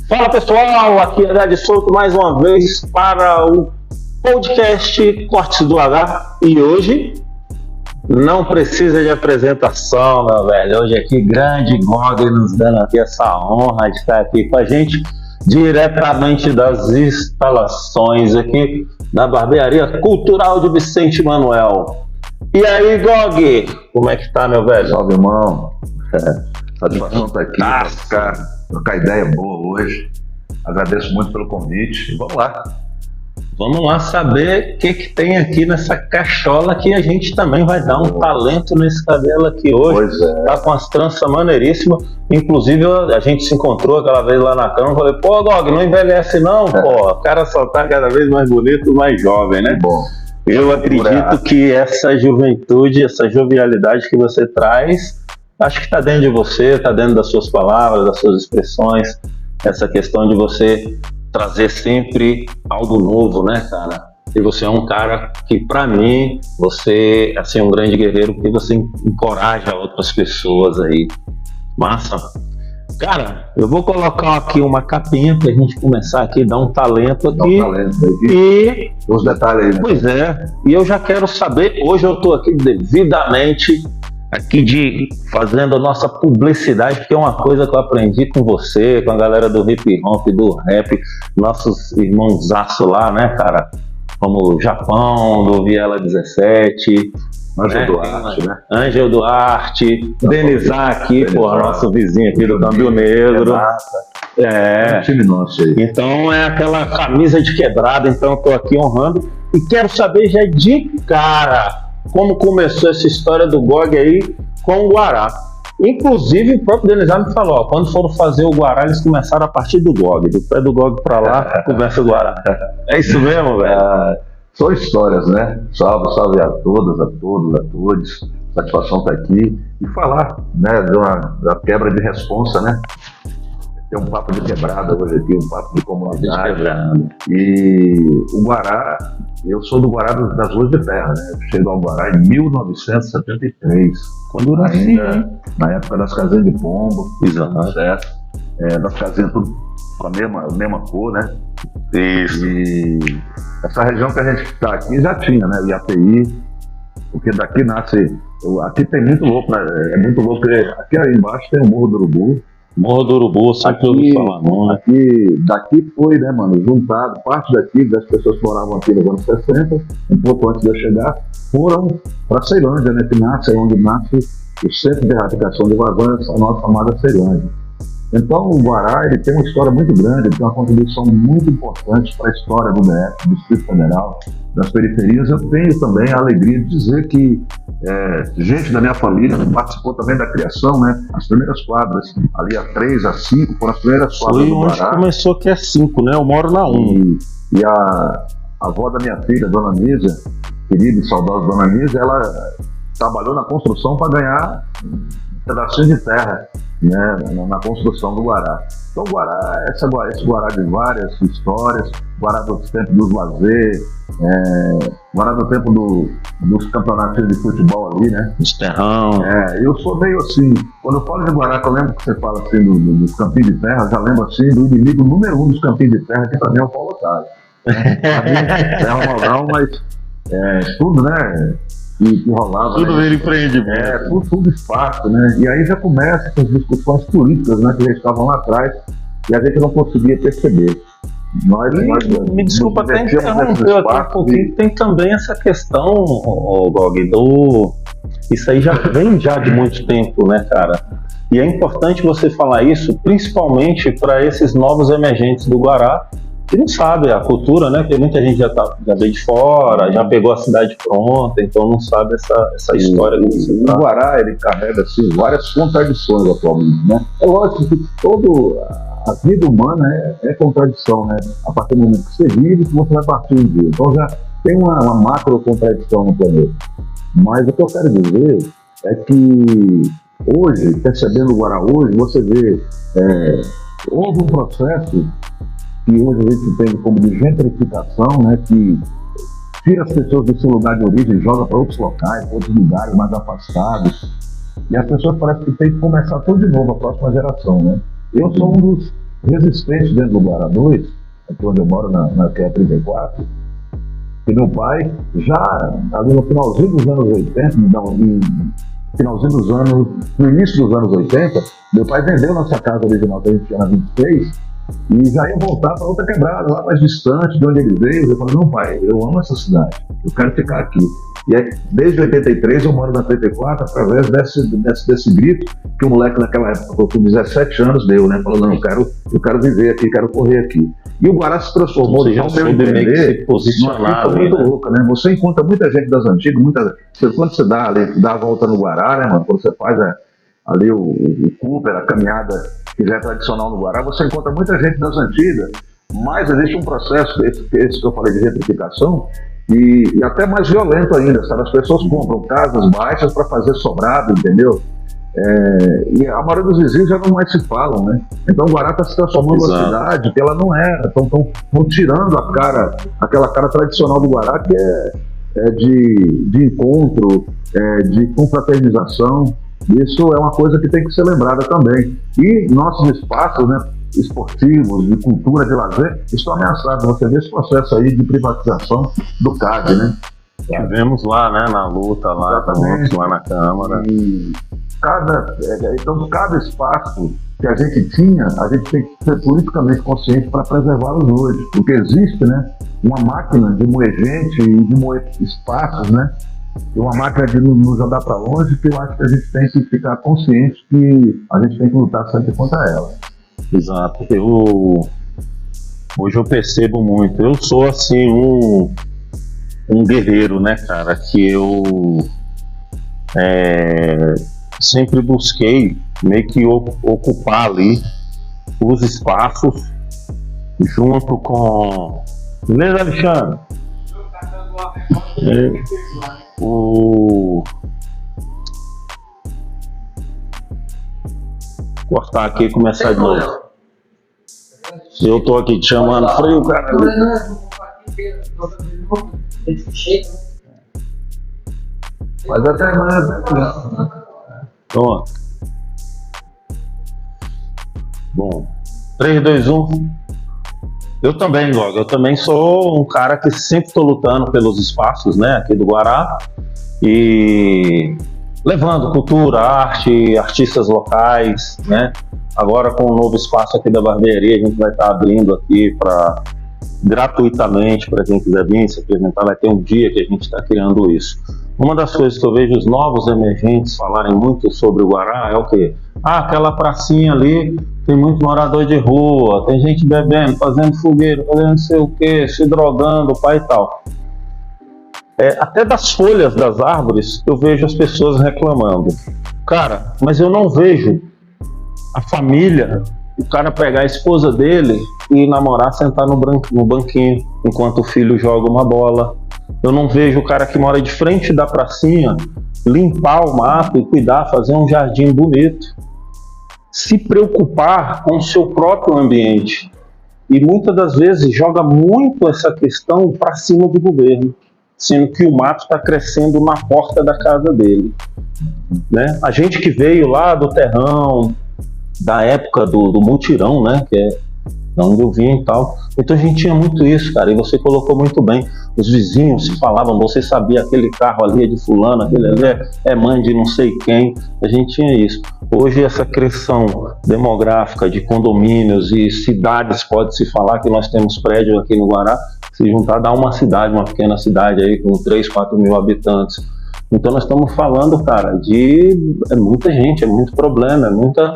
Fala pessoal, aqui é Gade Souto mais uma vez para o podcast Cortes do H e hoje não precisa de apresentação, meu velho. Hoje aqui grande GOG nos dando aqui essa honra de estar aqui com a gente diretamente das instalações aqui da Barbearia Cultural de Vicente Manuel. E aí, GOG, como é que tá, meu velho? Salve, irmão. Satisfação estar aqui para trocar ideia boa hoje. Agradeço muito pelo convite. Vamos lá. Vamos lá saber o que tem aqui nessa cachola que a gente também vai dar um talento nesse cabelo aqui hoje. Pois é. Tá com as tranças maneiríssimas. Inclusive a gente se encontrou aquela vez lá na cama. Falei, pô, GOG, não envelhece não, pô. O cara só tá cada vez mais bonito, mais jovem, né? Bom. Eu acredito que essa juventude, essa jovialidade que você traz, acho que está dentro de você, está dentro das suas palavras, das suas expressões, essa questão de você trazer sempre algo novo, né, cara? E você é um cara que, para mim, você é assim, um grande guerreiro, porque você encoraja outras pessoas aí. Massa! Cara, eu vou colocar aqui uma capinha pra gente começar aqui, dar um talento aqui. E os detalhes aí, né? Pois é, e eu já quero saber, hoje eu tô aqui devidamente fazendo a nossa publicidade, que é uma coisa que eu aprendi com você, com a galera do hip hop, do rap, nossos irmãozaço lá, né, cara? Como o Japão, do Viela 17, Ângel Duarte, né? Ângel Duarte, Denizar aqui, porra, nosso vizinho aqui do Câmbio Negro. É um time nosso aí. Então é aquela camisa de quebrada, então eu tô aqui honrando e quero saber já de cara como começou essa história do GOG aí com o Guará. Inclusive o próprio Denizar me falou, ó, quando foram fazer o Guará eles começaram a partir do GOG, do pé do GOG pra lá, começa o Guará. É isso mesmo, velho? São histórias, né? Salve a todas, a todos. Satisfação estar aqui e falar, né, da quebra de responsa, né? Tem um papo de quebrada hoje aqui, um papo de comunidade. E o Guará, eu sou do Guará das Ruas de Terra, né? Eu cheguei ao Guará em 1973. Quando ainda na época das casinhas de pombo. Exato. Certo? Das casinhas tudo com a mesma cor, né? Isso. E essa região que a gente está aqui já tinha, né? O IAPI, porque daqui nasce. Aqui tem muito louco, né? É muito louco. Aqui aí embaixo tem o Morro do Urubu. Morro do Urubu, sempre ouvi falar, não, né? Daqui foi, né, mano, juntado, parte daqui, das pessoas que moravam aqui nos anos 60, um pouco antes de eu chegar, foram para Ceilândia, né, que nasce, onde nasce o Centro de Erradicação de Invasões, a nossa amada Ceilândia. Então, o Guará, ele tem uma história muito grande, ele tem uma contribuição muito importante para a história do DF, do Distrito Federal, das periferias. Eu tenho também a alegria de dizer que gente da minha família participou também da criação, né? As primeiras quadras, ali a 3, a 5, foram as primeiras quadras do Guará. Onde começou que é 5, né? Eu moro na 1. E a avó da minha filha, Dona Nízia, querida e saudosa Dona Nízia, ela trabalhou na construção para ganhar um pedacinho de terra, né, na construção do Guará. Então o Guará, esse Guará de várias histórias, Guará do tempo dos lazer, Guará do tempo dos campeonatos de futebol ali, né? Os terrão. Eu sou meio assim, quando eu falo de Guará, que eu lembro que você fala assim dos campinhos de terra, eu já lembro assim do inimigo número 1 dos campinhos de terra, que pra mim é o Paulo Otávio. Terra Maldão, mas tudo, né? Que rolava. Tudo né? ele empreendimento. Tudo espaço, né? E aí já começa as discussões políticas, né? Que já estavam lá atrás e a gente não conseguia perceber. Me desculpa até interromper aqui um pouquinho, tem também essa questão, GOG, isso aí já vem de muito tempo, né, cara? E é importante você falar isso, principalmente para esses novos emergentes do Guará, que não sabe a cultura, né? Porque muita gente já veio de fora, já pegou a cidade pronta, então não sabe essa história que você traz. O Guará, ele carrega assim, várias contradições atualmente, né? É lógico que a vida humana é contradição, né? A partir do momento que você vive, que você vai partir um dia. Então já tem uma macro contradição no planeta. Mas o que eu quero dizer é que hoje, percebendo o Guará hoje, você vê, houve um processo que hoje a gente tem como de gentrificação, né, que tira as pessoas do seu lugar de origem, joga para outros locais, para outros lugares mais afastados, e as pessoas parecem que tem que começar tudo de novo, a próxima geração, né? Eu sou um dos resistentes dentro do Guará 2, aqui onde eu moro, na que é 34, e meu pai, já ali no finalzinho dos anos 80, no início dos anos 80, meu pai vendeu nossa casa original que a gente tinha na 26 e já ia voltar para outra quebrada, lá mais distante de onde ele veio. Eu falei, não, pai, eu amo essa cidade, eu quero ficar aqui. E aí, desde 83 eu moro na 34 através desse grito que o moleque naquela época, com 17 anos, deu, né? Falou, não, eu quero viver aqui, quero correr aqui. E o Guará se transformou, você já soube meio que se posicionar, muito louca, né? Você encontra muita gente das antigas, quando você dá a volta no Guará, né, mano? Quando você faz ali o Cooper, a caminhada que já é tradicional no Guará, você encontra muita gente das antigas, mas existe um processo, esse que eu falei de gentrificação, e até mais violento ainda, sabe? As pessoas compram casas baixas para fazer sobrado, entendeu? E a maioria dos vizinhos já não mais se falam, né? Então o Guará está se transformando numa cidade que ela não era, estão tirando aquela cara tradicional do Guará, que é de encontro, de confraternização. Isso é uma coisa que tem que ser lembrada também. E nossos espaços, né, esportivos, de cultura, de lazer, estão ameaçados. Você vê esse processo aí de privatização do CAD, né? Tivemos lá, né, na luta, lá na Câmara. E então, cada espaço que a gente tinha, a gente tem que ser politicamente consciente para preservá-los hoje. Porque existe, né, uma máquina de moer gente e de moer espaços, né? E uma máquina de nos andar para longe, que eu acho que a gente tem que ficar consciente que a gente tem que lutar sempre contra ela. Exato. Hoje eu percebo muito. Eu sou, assim, um guerreiro, né, cara? Que eu sempre busquei meio que ocupar ali os espaços junto com... Beleza, Alexandre? Cortar aqui e começar de novo. Eu tô aqui te chamando, frio, cara. Mas até mais. Pronto. Bom, 3, 2, 1. Eu também, Gog. Eu também sou um cara que sempre estou lutando pelos espaços, né, aqui do Guará, e levando cultura, arte, artistas locais, né. Agora, com o novo espaço aqui da barbearia, a gente vai estar abrindo aqui gratuitamente para quem quiser vir se apresentar. Vai ter um dia que a gente está criando isso. Uma das coisas que eu vejo os novos emergentes falarem muito sobre o Guará é o quê? Aquela pracinha ali tem muito morador de rua, tem gente bebendo, fazendo fogueira, fazendo não sei o quê, se drogando, pai e tal. Até das folhas das árvores eu vejo as pessoas reclamando. Cara, mas eu não vejo a família, o cara pegar a esposa dele e namorar, sentar no banquinho enquanto o filho joga uma bola. Eu não vejo o cara que mora de frente da pracinha limpar o mato e cuidar, fazer um jardim bonito, se preocupar com o seu próprio ambiente. E muitas das vezes joga muito essa questão para cima do governo, sendo que o mato está crescendo na porta da casa dele, né? A gente que veio lá do terrão, da época do mutirão, né, que é de onde eu vim e tal, então a gente tinha muito isso, cara, e você colocou muito bem. Os vizinhos se falavam, você sabia, aquele carro ali é de fulano, aquele ali é mãe de não sei quem. A gente tinha isso. Hoje essa crescção demográfica de condomínios e cidades, pode-se falar que nós temos prédios aqui no Guará, se juntar dá uma cidade, uma pequena cidade aí com 3, 4 mil habitantes. Então nós estamos falando, cara, é muita gente, é muito problema, é muita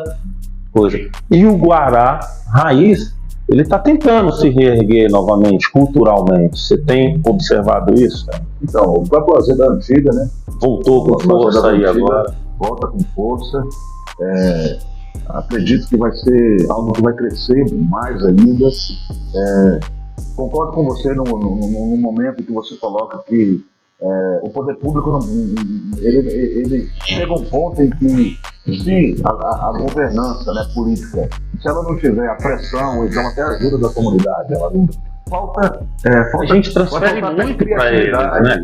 coisa. E o Guará raiz, ele está tentando se reerguer novamente, culturalmente. Você tem observado isso, cara? Então, o próprio lazer da antiga, né? Voltou com força aí agora. Volta com força. Acredito que vai ser algo que vai crescer mais ainda. Concordo com você no momento que você coloca que o poder público ele chega a um ponto em que se a governança, né, política, se ela não tiver a pressão, então até a ajuda da comunidade, falta a gente transfere muito para eles, né?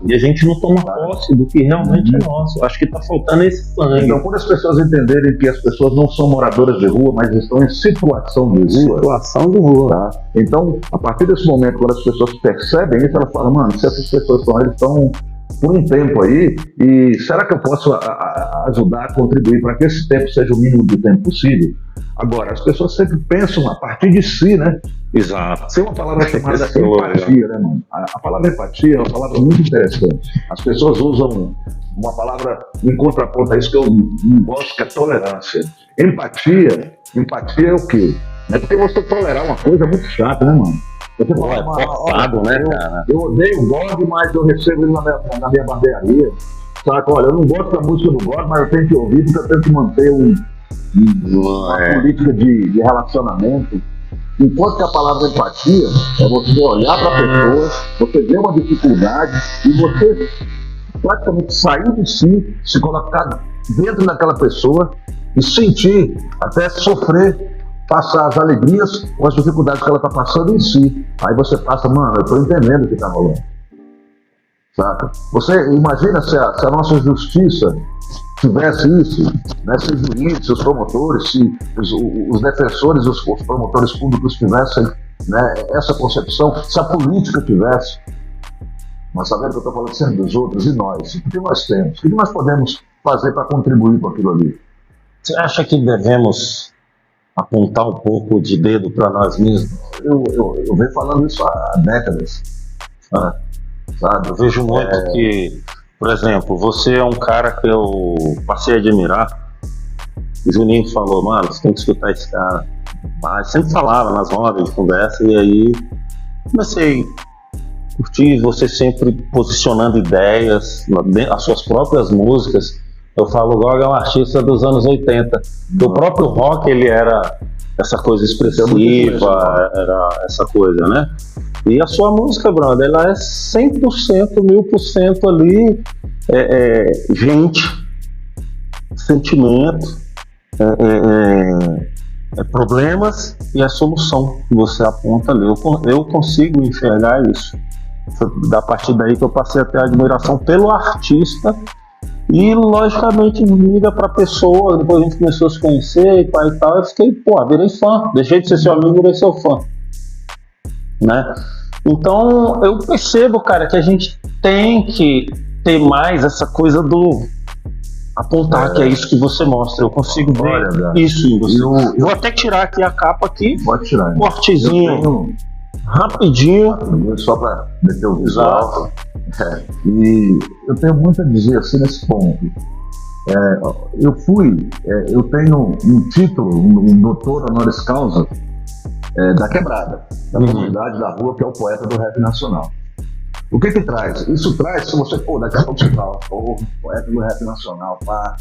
E a gente não toma posse do que realmente é nosso. Acho que está faltando esse sangue. Então, quando as pessoas entenderem que as pessoas não são moradoras de rua, mas estão em situação de rua, tá? Então, a partir desse momento, quando as pessoas percebem isso, elas falam, mano, se essas pessoas estão por um tempo aí, e será que eu posso ajudar a contribuir para que esse tempo seja o mínimo de tempo possível? Agora, as pessoas sempre pensam a partir de si, né? Exato. Tem uma palavra chamada empatia, né, mano? A palavra empatia é uma palavra muito interessante. As pessoas usam uma palavra em contraponto a isso que eu não gosto, que é tolerância. Empatia é o quê? É porque você tolerar uma coisa muito chata, né, mano? Você fala, forçado, né, cara? Eu odeio o God, mas eu recebo ele na minha barbearia. Sabe? Olha, eu não gosto da música do God, mas eu tenho que ouvir porque eu tenho que manter uma política de relacionamento. Enquanto que a palavra empatia é você olhar para a pessoa, você ver uma dificuldade e você praticamente sair de si, se colocar dentro daquela pessoa e sentir, até sofrer, passar as alegrias ou as dificuldades que ela está passando em si. Aí você passa, mano, eu estou entendendo o que está rolando. Saca? Você imagina se a nossa justiça tivesse isso, né? Se os juízes, os promotores, se os defensores, os promotores públicos tivessem, né, essa concepção, se a política tivesse, mas sabendo que eu estou falando sempre dos outros, e nós, o que nós temos? O que nós podemos fazer para contribuir com aquilo ali? Você acha que devemos apontar um pouco de dedo para nós mesmos? Eu venho falando isso há décadas. Sabe? Eu vejo muito que, por exemplo, você é um cara que eu passei a admirar. O Juninho falou, mano, você tem que escutar esse cara. Mas sempre falava nas rodas de conversa, e aí comecei a curtir você sempre posicionando ideias, as suas próprias músicas. Eu falo, o Gog é um artista dos anos 80. O próprio rock, ele era essa coisa expressiva, era essa coisa, né? E a sua música, brother, ela é 100%, 1000% ali, gente, sentimento, problemas e a solução que você aponta ali. Eu consigo enxergar isso. Da partir daí que eu passei a ter admiração pelo artista. E, logicamente, liga pra pessoa, depois a gente começou a se conhecer e tal, eu fiquei, virei fã, deixei de ser seu amigo, virei seu fã, né? Então, eu percebo, cara, que a gente tem que ter mais essa coisa do apontar que é isso que você mostra, eu consigo ver isso em você. Vou até tirar aqui a capa aqui, pode tirar, cortezinho, rapidinho, só para meter o visual. E eu tenho muito a dizer assim nesse ponto. Eu tenho um título, um doutor honoris causa da quebrada, da comunidade da rua, que é o poeta do rap nacional. O que traz? Isso traz, se você for daqui a pouco você fala, poeta do rap nacional, pá.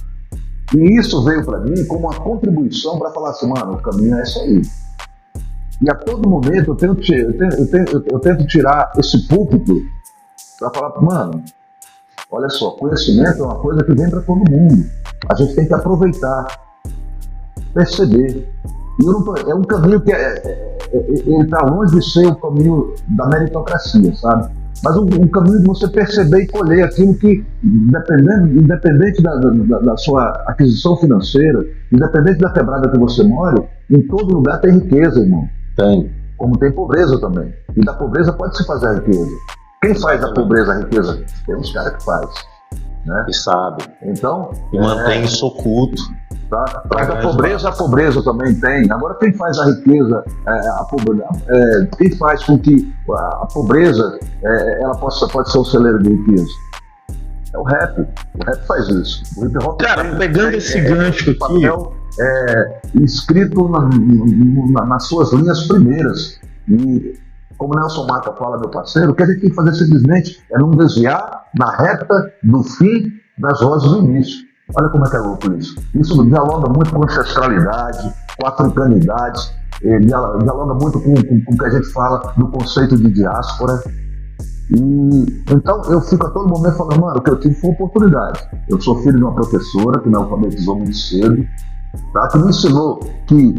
E isso veio para mim como uma contribuição para falar assim, mano, o caminho é esse aí. E a todo momento eu tento tirar esse púlpito para falar, mano, olha só, conhecimento é uma coisa que vem para todo mundo. A gente tem que aproveitar, perceber. E é um caminho que ele está longe de ser o caminho da meritocracia, sabe? Mas um caminho de você perceber e colher aquilo que, independente da sua aquisição financeira, independente da quebrada que você mora, em todo lugar tem riqueza, irmão. Tem. Como tem pobreza também. E da pobreza pode se fazer a riqueza. Quem faz da pobreza a riqueza? Tem uns caras que faz, né? E sabe. Então, e mantém isso oculto. Tá? Mas a pobreza também tem. Agora, quem faz a riqueza, quem faz com que a pobreza ela pode ser um celeiro de riqueza? É o rap. O rap faz isso. O hip hop, cara, pegando esse gancho aqui, papel escrito nas suas linhas primeiras. E como Nelson Mata fala, meu parceiro, o que a gente tem que fazer simplesmente é não desviar na reta do fim das vozes do início. Olha como é que é louco isso. Isso dialoga muito com ancestralidade, com africanidade, dialoga muito com o que a gente fala do conceito de diáspora. E então eu fico a todo momento falando, mano, o que eu tive foi oportunidade. Eu sou filho de uma professora que me alfabetizou muito cedo, tá? Que me ensinou que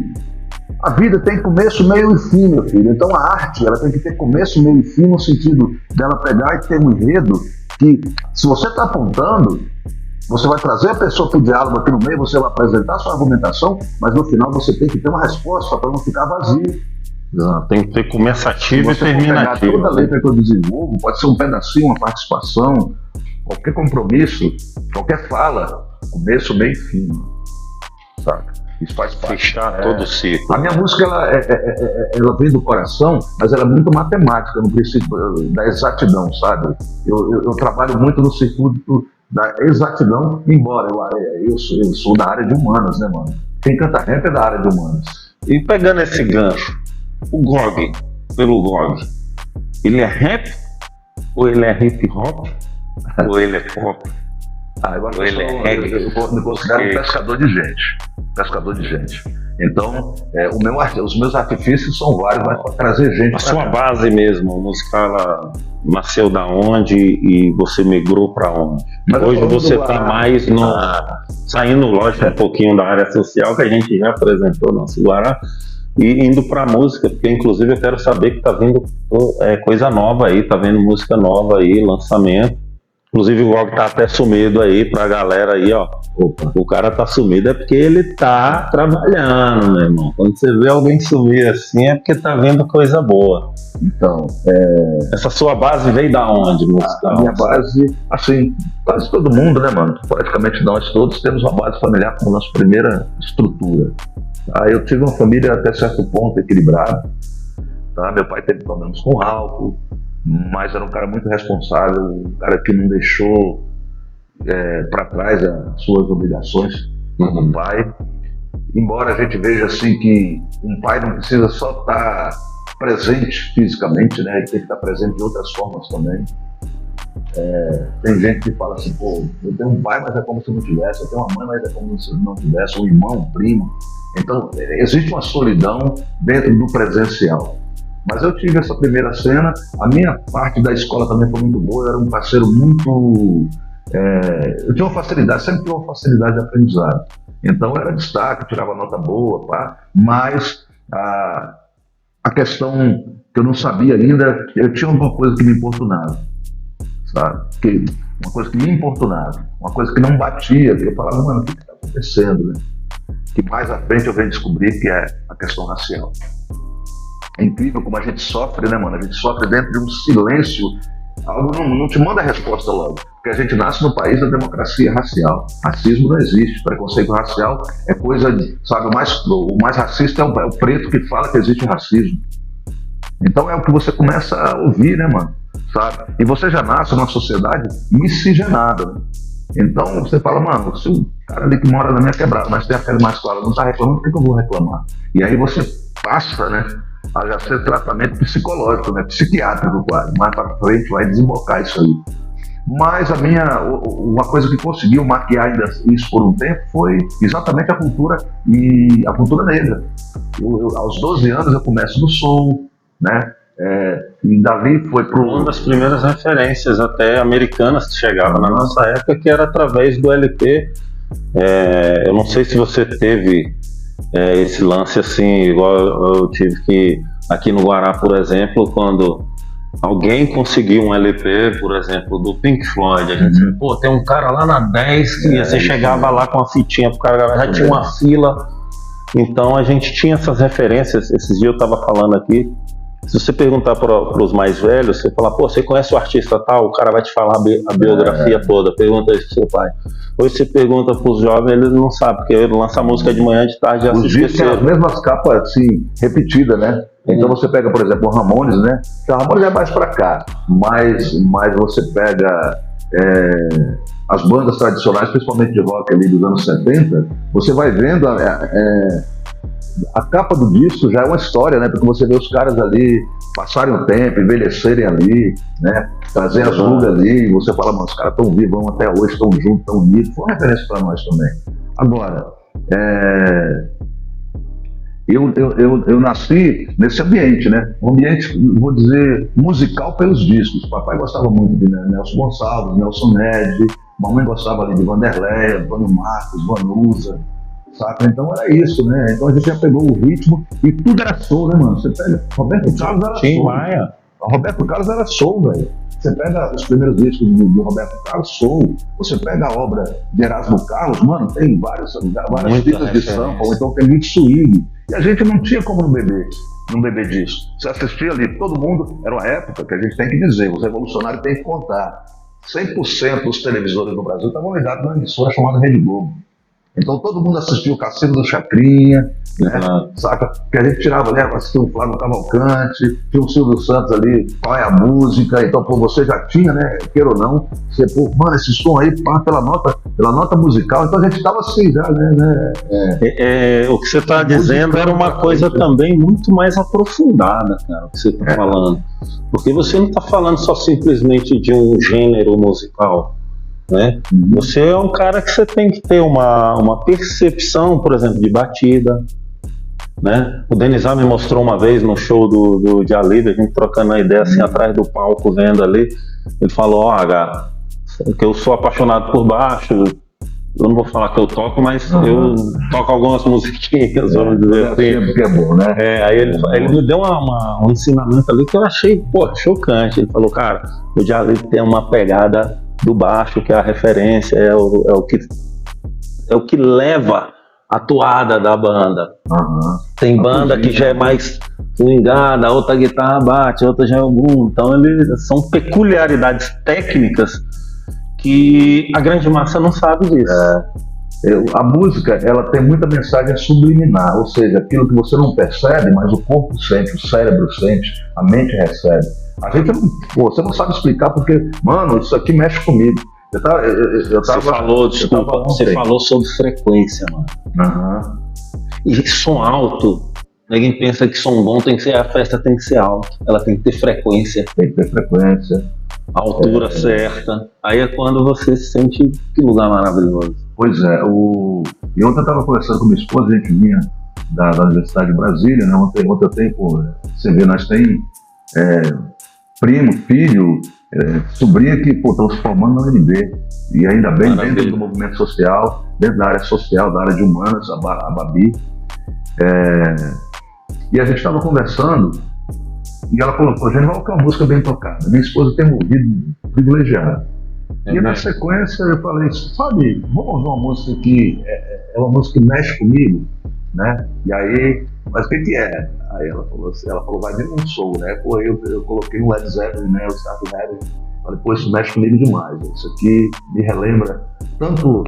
A vida tem começo, meio e fim, meu filho. Então a arte, ela tem que ter começo, meio e fim, no sentido dela pegar e ter um enredo que, se você está apontando, você vai trazer a pessoa para o diálogo aqui no meio, você vai apresentar a sua argumentação, mas no final você tem que ter uma resposta para não ficar vazio. Tem que ter começativo e terminativo. Toda letra que eu desenvolvo, pode ser um pedacinho, uma participação, qualquer compromisso, qualquer fala, começo, meio e fim, saca? Isso faz parte. Fechar todo o ciclo. A minha música, ela vem do coração, mas ela é muito matemática, no princípio da exatidão, sabe? Eu trabalho muito no circuito da exatidão, embora eu sou da área de humanas, né, mano? Quem canta rap é da área de humanas. E pegando esse gancho, o GOG, pelo GOG, ele é rap? Ou ele é hip hop? Ou ele é pop? Agora ou ele é reggae? Eu me considero um pescador de gente. Pescador de gente. Então, os meus artifícios são vários, mas para trazer gente. A sua base mesmo, musical, ela nasceu da onde e você migrou para onde? Mas hoje você está mais saindo, lógico, um pouquinho da área social que a gente já apresentou no nosso Guará e indo para a música, porque inclusive eu quero saber que está vindo coisa nova aí, está vindo música nova aí, lançamento. Inclusive o GOG tá até sumido aí pra galera aí, ó. Opa, o cara tá sumido é porque ele tá trabalhando, meu irmão. Quando você vê alguém sumir assim é porque tá vendo coisa boa. Então, essa sua base veio da onde, musical? A minha base, assim, quase todo mundo, né, mano? Praticamente nós todos temos uma base familiar como nossa primeira estrutura. Eu tive uma família até certo ponto equilibrada. Tá? Meu pai teve problemas com álcool, mas era um cara muito responsável, um cara que não deixou para trás as suas obrigações como pai. Embora a gente veja assim que um pai não precisa só estar presente fisicamente, né? Ele tem que estar presente de outras formas também. Tem gente que fala assim, pô, eu tenho um pai, mas é como se não tivesse, eu tenho uma mãe, mas é como se não tivesse, um irmão, um primo. Então, existe uma solidão dentro do presencial. Mas eu tive essa primeira cena, a minha parte da escola também foi muito boa, eu era um parceiro muito... eu tinha uma facilidade, sempre tive uma facilidade de aprendizado. Então eu era destaque, tirava nota boa, pá, mas a questão que eu não sabia ainda, eu tinha uma coisa que me importunava, sabe? Uma coisa que me importunava, uma coisa que não batia, que eu falava, mano, o que está acontecendo, né? Que mais à frente eu venho descobrir que é a questão racial. É incrível como a gente sofre, né, mano? A gente sofre dentro de um silêncio. Algo não te manda a resposta logo. Porque a gente nasce no país da democracia racial. Racismo não existe. Preconceito racial é coisa de, sabe, o mais racista é o preto que fala que existe racismo. Então é o que você começa a ouvir, né, mano? Sabe? E você já nasce numa sociedade miscigenada, né? Então você fala, mano, se o cara ali que mora na minha quebrada, mas tem a pele mais clara, não tá reclamando, por que eu vou reclamar? E aí você passa, né, a já ser tratamento psicológico, né, psiquiátrico quase. Mais para frente vai desembocar isso aí. Mas uma coisa que conseguiu maquiar ainda isso por um tempo foi exatamente a cultura negra. Aos 12 anos eu começo no soul, né? E dali foi uma das primeiras referências até americanas que chegava na nossa época, que era através do LP. Eu não sei se você teve esse lance assim, igual eu tive que aqui no Guará, por exemplo, quando alguém conseguiu um LP, por exemplo, do Pink Floyd, a gente pô, tem um cara lá na 10 que você chegava lá com a fitinha pro cara gravar, já tinha uma fila. Então a gente tinha essas referências. Esses dias eu tava falando aqui, se você perguntar para os mais velhos, você fala, pô, você conhece o artista tal? O cara vai te falar a biografia toda, pergunta isso pro seu pai. Hoje você pergunta para os jovens, eles não sabem, porque ele lança a música de manhã, de tarde já se esqueceram. As mesmas capas, assim, repetidas, né? Então você pega, por exemplo, o Ramones, né? O Ramones é mais para cá, mas você pega as bandas tradicionais, principalmente de rock ali dos anos 70, você vai vendo a capa do disco já é uma história, né? Porque você vê os caras ali passarem o tempo, envelhecerem ali, né? Trazer as rugas ali, e você fala, mano, os caras estão vivos, vão até hoje, estão juntos, estão unidos. Foi uma referência para nós também. Agora, eu nasci nesse ambiente, né? Um ambiente, vou dizer, musical pelos discos. Papai gostava muito de Nelson Gonçalves, Nelson Ned, mamãe gostava ali de Vanderlei, Antônio Marcos, Vanusa, saca? Então era isso, né? Então a gente já pegou o ritmo e tudo era soul, né, mano? Você pega, Roberto Carlos era Tim soul. Maia. Roberto Carlos era soul, velho. Você pega os primeiros discos do Roberto Carlos, soul. Você pega a obra de Erasmo Carlos, mano, tem várias fitas de samba, ou então tem muito swing. E a gente não tinha como não beber disso. Você assistia ali, todo mundo, era uma época que a gente tem que dizer, os revolucionários têm que contar. 100% dos televisores no Brasil estavam ligados numa emissora chamada Rede Globo. Então todo mundo assistiu o Cassino do Chacrinha, né? Saca? Que a gente tirava ali, assistia o Flávio Cavalcante, tinha o Silvio Santos ali, qual é a música, então pô, você já tinha, né, queira ou não, você, pô, mano, esse som aí, pá, pela nota musical, então a gente tava assim já, né? O que você está dizendo era uma coisa também muito mais aprofundada, cara, o que você está falando. Porque você não está falando só simplesmente de um gênero musical, né? Você é um cara que você tem que ter uma percepção, por exemplo, de batida, né? O Denizar me mostrou uma vez no show do Jalib, a gente trocando a ideia assim atrás do palco, vendo ali, ele falou, ó, H, que eu sou apaixonado por baixo, eu não vou falar que eu toco, mas eu toco algumas musiquinhas, vamos dizer assim. Que é bom, né? Aí ele me deu um ensinamento ali que eu achei, pô, chocante. Ele falou, cara, o Jalib tem uma pegada do baixo, que é a referência, é o que leva a toada da banda. Tem banda que já é mais swingada, outra guitarra bate, outra já é o boom. Então são peculiaridades técnicas que a grande massa não sabe disso. A música, ela tem muita mensagem subliminar, ou seja, aquilo que você não percebe, mas o corpo sente, o cérebro sente, a mente recebe. A gente você não sabe explicar porque, mano, isso aqui mexe comigo. Você falou sobre frequência, mano. E som alto, ninguém pensa que som bom tem que ser, a festa tem que ser alta, ela tem que ter frequência. Tem que ter frequência. A altura certa. Aí é quando você se sente que lugar maravilhoso. Pois é, e ontem eu estava conversando com minha esposa, a gente vinha da Universidade de Brasília, né? Ontem eu tenho, você vê, nós tem primo, filho, sobrinha que estão se formando na UNB. E ainda bem dentro do movimento social, dentro da área social, da área de humanas, a Babi. E a gente estava conversando e ela falou, pô, Genival, que é uma música bem tocada. Minha esposa tem um ouvido privilegiado. E na sequência eu falei, sabe, vamos ouvir uma música que é uma música que mexe comigo, né? E aí, mas o que é? Aí ela falou, vai vir um soul, né? Pô, eu coloquei um Led Zeppelin, né? O Start Heaven. Falei, pô, isso mexe comigo demais. Isso aqui me relembra tanto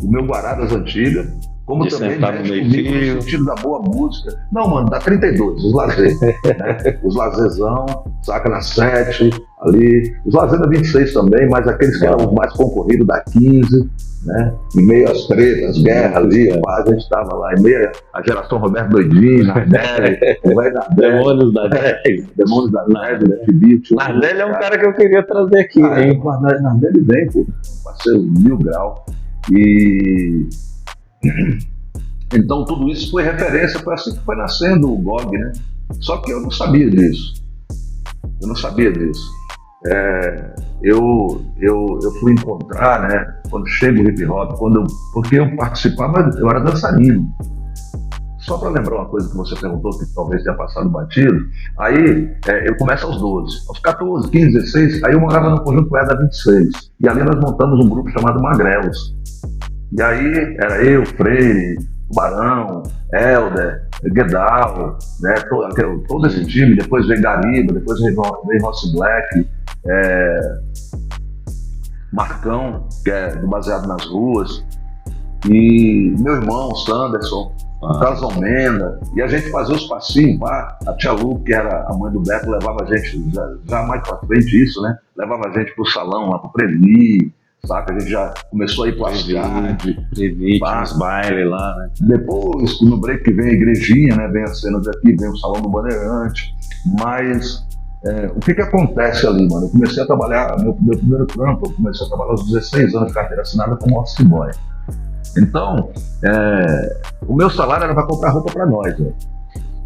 o meu Guará das antigas, como de também mexe comigo no sentido da boa música. Não, mano, da 32, os lazer, né? Os lazerzão, saca, na 7, ali. Os lazer da 26 também, mas aqueles que eram os mais concorridos da 15, né? Em meio às tretas, guerra ali, a gente estava lá, em meio à geração Roberto Doidinho, Nardelli, o velho Nardelli. Demônios da 10. Demônios da 10, né? Fibito. Nardelli é um cara que eu queria trazer aqui, hein? Nardelli vem, pô, parceiro 1000 graus. E então tudo isso foi referência, foi assim que foi nascendo o GOG, né? Só que eu não sabia disso. Eu fui encontrar, né? Quando chega o hip hop, porque eu participava, eu era dançarino. Só para lembrar uma coisa que você perguntou, que talvez tenha passado batido, aí eu começo aos 12, aos 14, 15, 16, aí eu morava no conjunto com da 26, e ali nós montamos um grupo chamado Magrelos. E aí era eu, Freire, Tubarão, Helder, Guedal, né, todo esse time, depois veio Gariba, depois veio Rossi Black, Marcão, que é do Baseado nas Ruas, e meu irmão, Sanderson, Carlos Almenda, e a gente fazia os passinhos, a tia Lu, que era a mãe do Beto, levava a gente, já mais pra frente isso, né, levava a gente pro salão, lá pro Previ, saca? A gente já começou a ir pro Asgard, os bailes lá, né? Depois, no break que vem a igrejinha, né? Vem as cenas aqui, vem o Salão do Bandeirante. Mas o que acontece ali, mano? Eu comecei a trabalhar, meu primeiro trampo, eu comecei a trabalhar aos 16 anos de carteira assinada como office boy. Então, o meu salário era para comprar roupa para nós, né?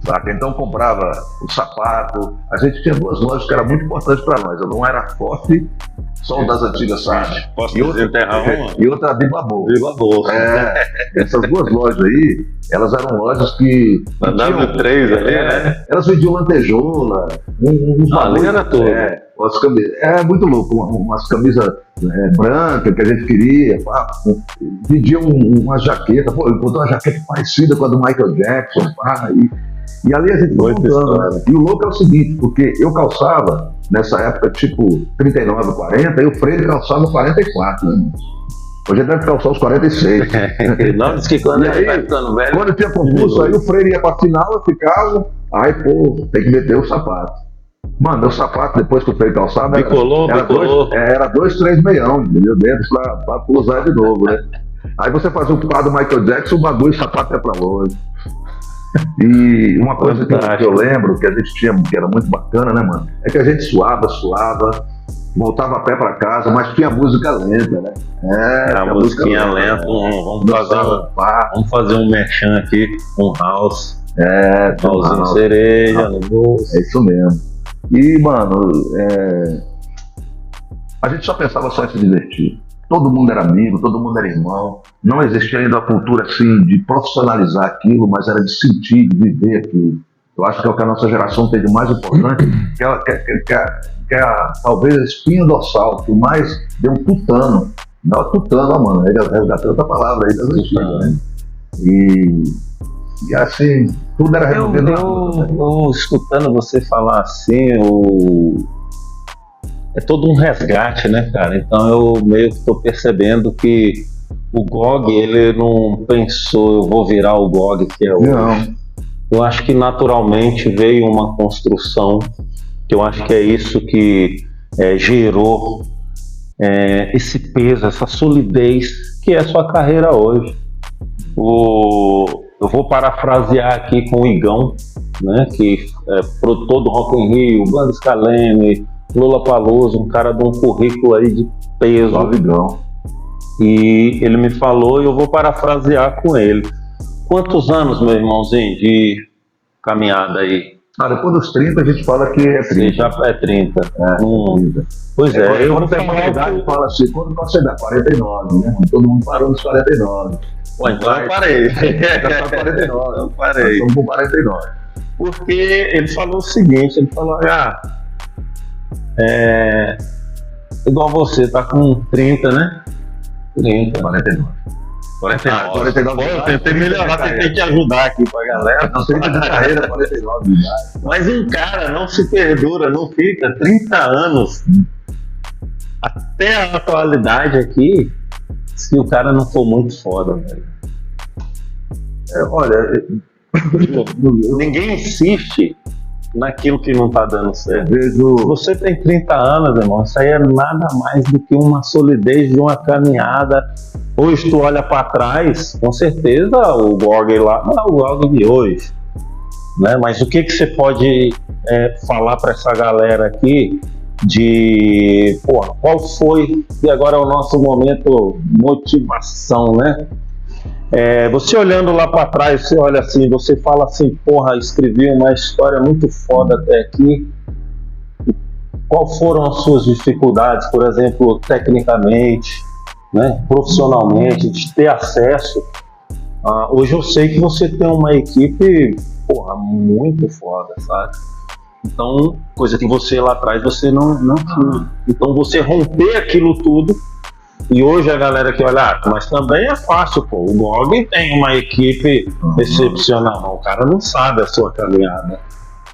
Saca? Então comprava o sapato. A gente tinha 2 lojas que eram muito importantes para nós. Não era forte, só das antigas Sardes. E outra Bibabô. Essas 2 lojas aí, elas eram lojas que. Na W3 ali, né? Elas vendiam lantejola, uns bagulhos. Era tudo. Muito louco. Umas camisas brancas que a gente queria. Vendiam uma jaqueta. Pô, eu encontrei uma jaqueta parecida com a do Michael Jackson. E ali a gente foi montando. E o louco é o seguinte, porque eu calçava, nessa época, tipo 39, 40, e o Freire calçava 44, né? Hoje ele deve calçar os 46. Não, diz que quando ele vai ficando velho. Quando tinha concurso, aí o Freire ia pra final, eu ficava, aí, pô, tem que meter o sapato. Mano, meu sapato, depois que o Freire calçava, era 2, 3 meião, entendeu? Dentro pra usar de novo, né? Aí você fazia um quadro do Michael Jackson, o bagulho, o sapato é pra longe. E uma coisa que eu lembro que a gente tinha, que era muito bacana, né, mano? É que a gente suava, voltava a pé pra casa, mas tinha música lenta, né? A musiquinha lenta. Vamos fazer um merchan aqui, um house. Pauzinho cereja no bolso. É isso mesmo. E, mano, a gente só pensava só em se divertir. Todo mundo era amigo, todo mundo era irmão. Não existia ainda a cultura assim de profissionalizar aquilo, mas era de sentir, de viver aquilo. Eu acho que é o que a nossa geração tem de mais importante, que é talvez a espinha dorsal, que mais deu um tutano. Não, tutano, mano, ele resgatou outra palavra aí das antigas, né? E assim, tudo era resolvido. Eu escutando você falar assim, é todo um resgate, né, cara? Então eu meio que estou percebendo que o GOG, ele não pensou, eu vou virar o GOG que é hoje. Não. Eu acho que naturalmente veio uma construção, que eu acho que é isso que gerou esse peso, essa solidez que é a sua carreira hoje. Eu vou parafrasear aqui com o Igão, né, que é produtor do Rock in Rio, Banda Scalene, Lollapalooza, um cara de um currículo aí de peso. E ele me falou e eu vou parafrasear com ele. Quantos anos, meu irmãozinho, de caminhada aí? Depois dos 30 a gente fala que é 30. Você já é 30. 30. Pois quando tem uma idade, fala assim, quando você dá 49, né? Todo mundo parou nos 49. Então eu parei. Já tá 49. Eu parei. Estamos com 49. Porque ele falou o seguinte, ele falou, igual você, tá com 30, né? 49. Eu tentei melhorar, tentei te ajudar aqui pra galera. Não, 30 de carreira, 49 de idade. Mas um cara não se perdura, não fica 30 anos até a atualidade aqui, se o cara não for muito foda, velho. Olha, ninguém insiste naquilo que não tá dando certo. Se vejo. você tem 30 anos, irmão, isso aí é nada mais do que uma solidez de uma caminhada. Hoje tu olha para trás, com certeza o GOG lá não é o GOG de hoje, né? Mas o que você pode falar para essa galera aqui de, qual foi, e agora é o nosso momento motivação, né? Você olhando lá para trás, você olha assim, você fala assim, escrevi uma história muito foda até aqui. Qual foram as suas dificuldades, por exemplo, tecnicamente, né, profissionalmente, de ter acesso? Hoje eu sei que você tem uma equipe, muito foda, sabe? Então, coisa que você lá atrás você não tinha. Então você romper aquilo tudo. E hoje a galera que olha, mas também é fácil, o GOG tem uma equipe excepcional, o cara não sabe a sua caminhada,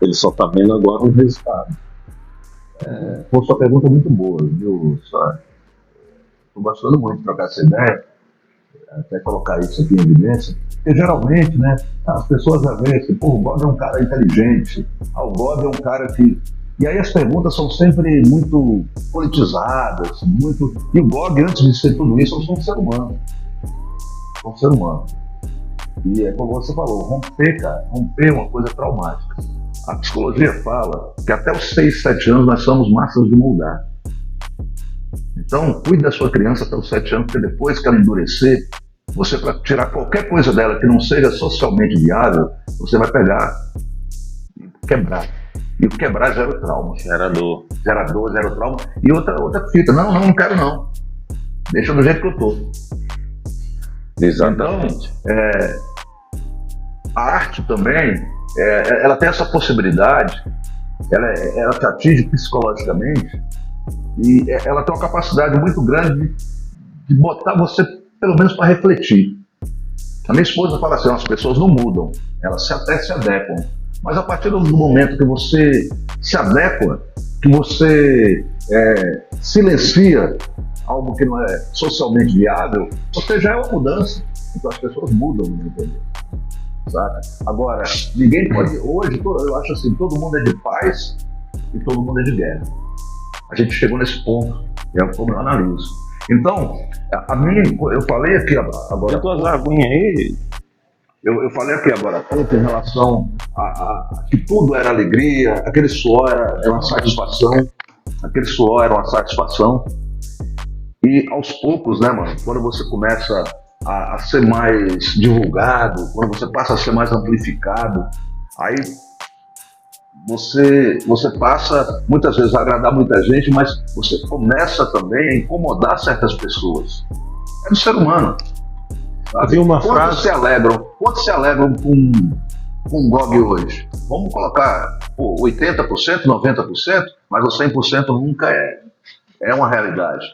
ele só tá vendo agora o resultado. Sua pergunta é muito boa, viu, Sérgio? Estou gostando muito de trocar essa ideia, até colocar isso aqui em evidência, porque geralmente, né, as pessoas já veem assim, o GOG é um cara inteligente, o GOG é um cara que... E aí as perguntas são sempre muito politizadas, E o GOG, antes de ser tudo isso, é um ser humano. É um ser humano. E é como você falou, romper é uma coisa traumática. A psicologia fala que até os 6, 7 anos nós somos massas de moldar. Então, cuide da sua criança até os 7 anos, porque depois que ela endurecer, você, para tirar qualquer coisa dela que não seja socialmente viável, você vai pegar quebrar. E o quebrar gera o trauma. Gera dor. Gera dor, gera o trauma. E outra fita, não quero não. Deixa do jeito que eu tô. Exatamente. Então, a arte também, ela tem essa possibilidade, ela te atinge psicologicamente e ela tem uma capacidade muito grande de botar você, pelo menos, para refletir. A minha esposa fala assim, as pessoas não mudam, elas até se adequam. Mas a partir do momento que você se adequa, que você silencia algo que não é socialmente viável, você já é uma mudança. Então as pessoas mudam, entendeu? Sabe? Agora, ninguém pode. Hoje, eu acho assim, todo mundo é de paz e todo mundo é de guerra. A gente chegou nesse ponto, é como eu analiso. Então, eu falei aqui agora. E tuas aguinhas aí? Eu falei aqui agora há pouco em relação a que tudo era alegria, aquele suor era uma satisfação, aquele suor era uma satisfação. E aos poucos, né, mano, quando você começa a ser mais divulgado, quando você passa a ser mais amplificado, aí você passa muitas vezes a agradar muita gente, mas você começa também a incomodar certas pessoas. É do ser humano. Havia uma frase. Quantos se alegram com o GOG hoje? Vamos colocar 80%, 90%, mas o 100% nunca é uma realidade.